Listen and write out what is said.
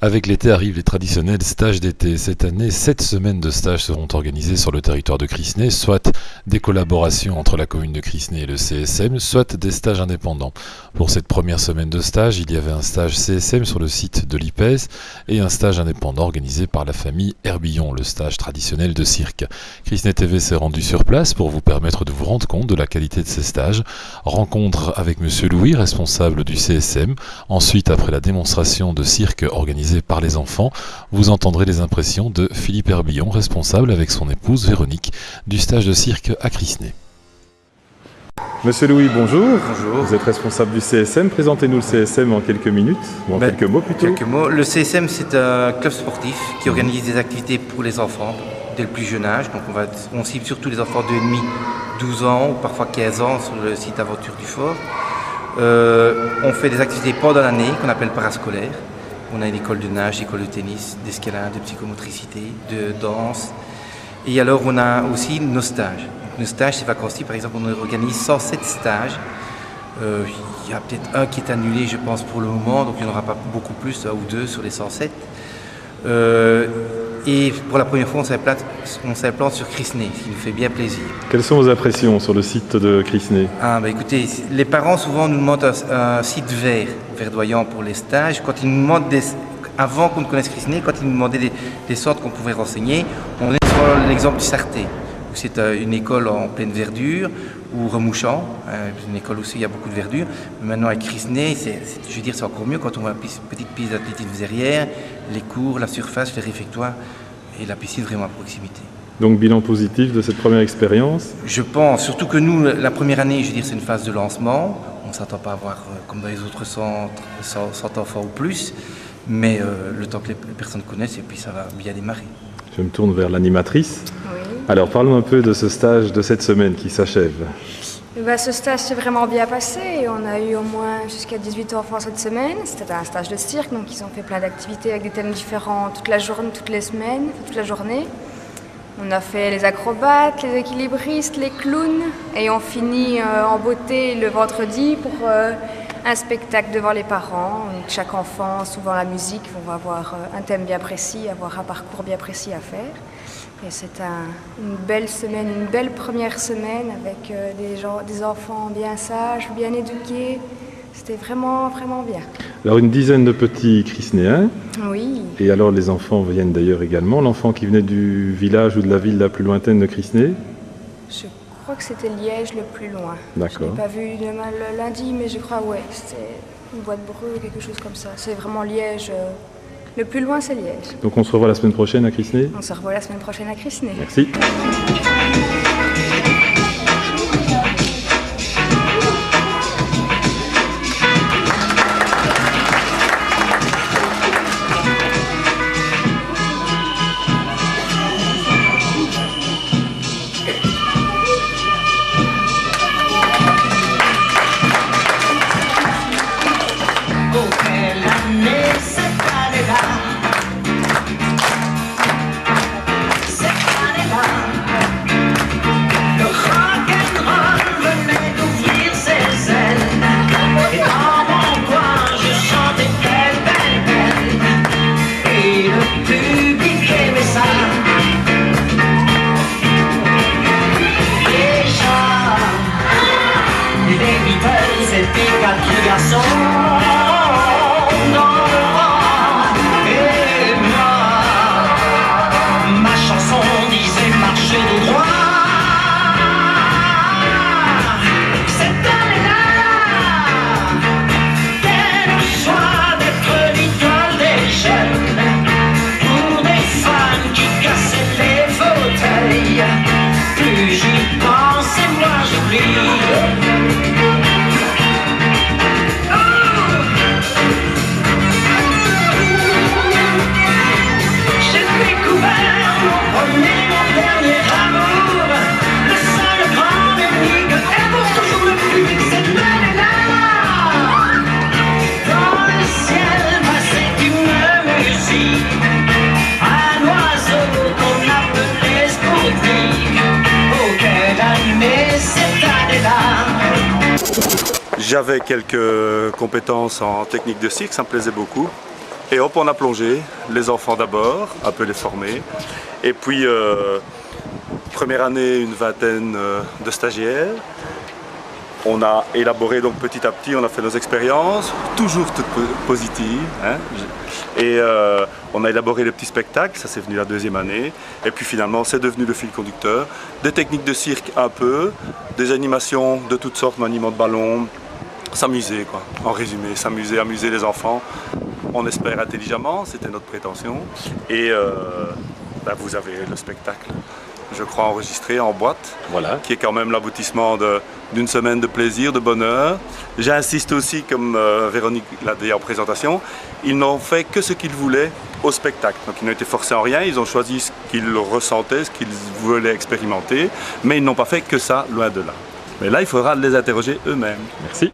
Avec l'été arrivent les traditionnels stages d'été. Cette année, 7 semaines de stages seront organisées sur le territoire de Crisnay, soit des collaborations entre la commune de Crisnay et le CSM, soit des stages indépendants. Pour cette première semaine de stage, il y avait un stage CSM sur le site de l'IPES et un stage indépendant organisé par la famille Herbillon, le stage traditionnel de cirque. Crisnay TV s'est rendu sur place pour vous permettre de vous rendre compte de la qualité de ces stages. Rencontre avec Monsieur Louis, responsable du CSM. Ensuite, après la démonstration de cirque organisée par les enfants, vous entendrez les impressions de Philippe Herbillon, responsable avec son épouse Véronique du stage de cirque à Crisnay. Monsieur Louis, bonjour. Bonjour. Vous êtes responsable du CSM. Présentez-nous le CSM en quelques minutes, ou en quelques mots plutôt. Quelques mots. Le CSM, c'est un club sportif qui organise des activités pour les enfants dès le plus jeune âge. Donc on cible surtout les enfants de 2,5, 12 ans ou parfois 15 ans sur le site Aventure du Fort. On fait des activités pendant l'année qu'on appelle parascolaires. On a une école de nage, école de tennis, d'escalade, de psychomotricité, de danse. Et alors on a aussi nos stages. Donc, nos stages, ces vacances-ci, par exemple, on organise 107 stages. Il y a peut-être un qui est annulé, je pense, pour le moment, donc il n'y en aura pas beaucoup plus, un ou deux sur les 107. Et pour la première fois, on s'implante sur Crisnay, ce qui nous fait bien plaisir. Quelles sont vos impressions sur le site de Crisnay? Écoutez, les parents souvent nous demandent un site verdoyant pour les stages. Quand ils nous demandent avant qu'on ne connaisse Crisnay, quand ils nous demandaient des centres qu'on pouvait renseigner, on est sur l'exemple du Sarté, où c'est une école en pleine verdure, ou Remouchant, une école aussi, il y a beaucoup de verdure. Mais maintenant avec Crisnay, je veux dire, c'est encore mieux quand on voit une petite piste d'athlétisme derrière, les cours, la surface, les réfectoires et la piscine vraiment à proximité. Donc bilan positif de cette première expérience? Je pense, surtout que nous, la première année, je veux dire, c'est une phase de lancement. On ne s'attend pas à avoir, comme dans les autres centres, 100 enfants ou plus, mais le temps que les personnes connaissent, et puis ça va bien démarrer. Je me tourne vers l'animatrice. Oui. Alors parlons un peu de ce stage de cette semaine qui s'achève. Ce stage s'est vraiment bien passé. On a eu au moins jusqu'à 18 enfants cette semaine. C'était un stage de cirque, donc ils ont fait plein d'activités avec des thèmes différents toute la journée, toutes les semaines, toute la journée. On a fait les acrobates, les équilibristes, les clowns, et on finit en beauté le vendredi pour un spectacle devant les parents. Donc, chaque enfant, souvent la musique, vont avoir un thème bien précis, avoir un parcours bien précis à faire. Et c'est une belle semaine, une belle première semaine avec des enfants bien sages, bien éduqués. C'était vraiment, vraiment bien. Alors une dizaine de petits Crisnéens. Oui. Et alors les enfants viennent d'ailleurs également. L'enfant qui venait du village ou de la ville la plus lointaine de Crisnay? Je crois que c'était Liège le plus loin. D'accord. Je n'ai pas vu le lundi, mais je crois, ouais, c'était une boîte de Breu, quelque chose comme ça. C'est vraiment Liège. Le plus loin, c'est Liège. Donc on se revoit la semaine prochaine à Crisnay? On se revoit la semaine prochaine à Crisnay. Merci. J'avais quelques compétences en technique de cirque, ça me plaisait beaucoup. Et hop, on a plongé, les enfants d'abord, un peu les former. Et puis, première année, une vingtaine de stagiaires. On a élaboré donc petit à petit, on a fait nos expériences, toujours toutes positives. Hein. Et on a élaboré les petits spectacles, ça c'est venu la deuxième année. Et puis finalement, c'est devenu le fil conducteur. Des techniques de cirque un peu, des animations de toutes sortes, maniement de ballon, s'amuser quoi. En résumé, s'amuser, amuser les enfants. On espère intelligemment, c'était notre prétention. Et vous avez le spectacle, je crois, enregistré en boîte, Voilà. qui est quand même l'aboutissement d'une semaine de plaisir, de bonheur. J'insiste aussi, comme Véronique l'a dit en présentation, ils n'ont fait que ce qu'ils voulaient au spectacle. Donc ils n'ont été forcés en rien, ils ont choisi ce qu'ils ressentaient, ce qu'ils voulaient expérimenter, mais ils n'ont pas fait que ça, loin de là. Mais là, il faudra les interroger eux-mêmes. Merci.